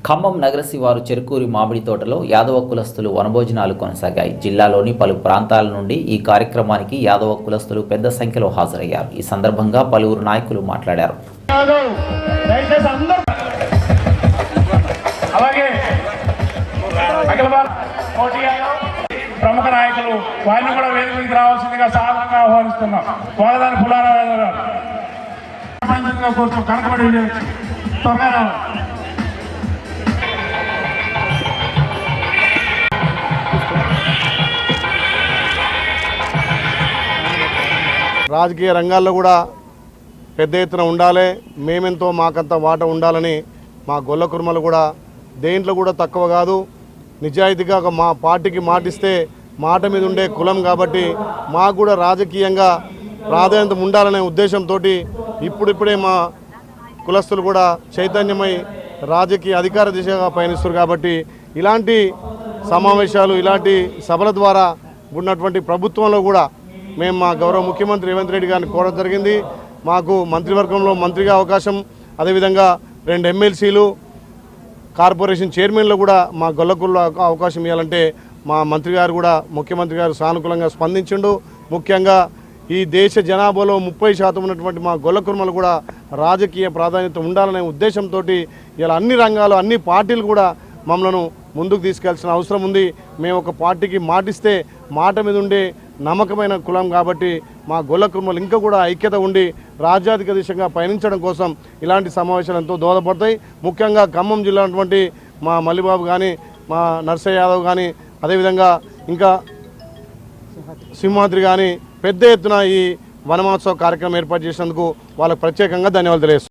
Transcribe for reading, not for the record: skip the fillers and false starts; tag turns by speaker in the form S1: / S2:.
S1: ఖమ్మం నగర శివారు చెరుకూరి మామిడి తోటలో యాదవ కులస్తులు వనభోజనాలు కొనసాగాయి. జిల్లాలోని పలు ప్రాంతాల నుండి ఈ కార్యక్రమానికి యాదవ కులస్తులు పెద్ద సంఖ్యలో హాజరయ్యారు. ఈ సందర్భంగా పలువురు నాయకులు మాట్లాడారు.
S2: ప్రముఖ నాయకులు వారిని కూడా వేదికకి రావాల్సిందిగా సాధారణంగా ఆహ్వానిస్తున్నాం. స్వాగతాన్ని పులారావు కోరుతూ కనకబడి త్వరగా
S3: రాజకీయ రంగాల్లో కూడా పెద్ద ఎత్తున ఉండాలి, మేమెంతో మాకంత వాట ఉండాలని మా గొల్ల కుర్మలు కూడా దేంట్లో కూడా తక్కువ కాదు. నిజాయితీగా మా పార్టీకి మాటిస్తే మాట మీద ఉండే కులం కాబట్టి మాకు కూడా రాజకీయంగా ప్రాధాన్యత ఉండాలనే ఉద్దేశంతో ఇప్పుడిప్పుడే మా కులస్తులు కూడా చైతన్యమై రాజకీయ అధికార దిశగా పయనిస్తారు. కాబట్టి ఇలాంటి సమావేశాలు, ఇలాంటి సభల ద్వారా ఉన్నటువంటి ప్రభుత్వంలో కూడా మేము మా గౌరవ ముఖ్యమంత్రి రేవంత్ రెడ్డి గారిని కోరడం జరిగింది. మాకు మంత్రివర్గంలో మంత్రిగా అవకాశం, అదేవిధంగా 2 ఎమ్మెల్సీలు, కార్పొరేషన్ చైర్మన్లు కూడా మా గొల్లకుల్లో అవకాశం ఇవ్వాలంటే మా మంత్రి గారు కూడా, ముఖ్యమంత్రి గారు సానుకూలంగా స్పందించిండు. ముఖ్యంగా ఈ దేశ జనాభాలో 30% ఉన్నటువంటి మా గొల్ల కుర్మలు కూడా రాజకీయ ప్రాధాన్యత ఉండాలనే ఉద్దేశంతో ఇలా అన్ని రంగాలు, అన్ని పార్టీలు కూడా మమ్మల్ని ముందుకు తీసుకెళ్లాల్సిన అవసరం ఉంది. మేము ఒక పార్టీకి మాటిస్తే మాట మీద ఉండే నమ్మకమైన కులం కాబట్టి మా గొల్ల కుర్మలు ఇంకా కూడా ఐక్యత ఉండి రాజ్యాధిక దిశగా పయనించడం కోసం ఇలాంటి సమావేశాలు ఎంతో దోహదపడతాయి. ముఖ్యంగా ఖమ్మం జిల్లా ఉన్నటువంటి మా మల్లిబాబు కానీ, మా నర్సయ్య యాదవ్ కానీ, అదేవిధంగా ఇంకా సింహాద్రి కానీ పెద్ద ఎత్తున ఈ వనమహోత్సవ కార్యక్రమం ఏర్పాటు చేసినందుకు వాళ్ళకు ప్రత్యేకంగా ధన్యవాదాలు తెలియజేస్తున్నాను.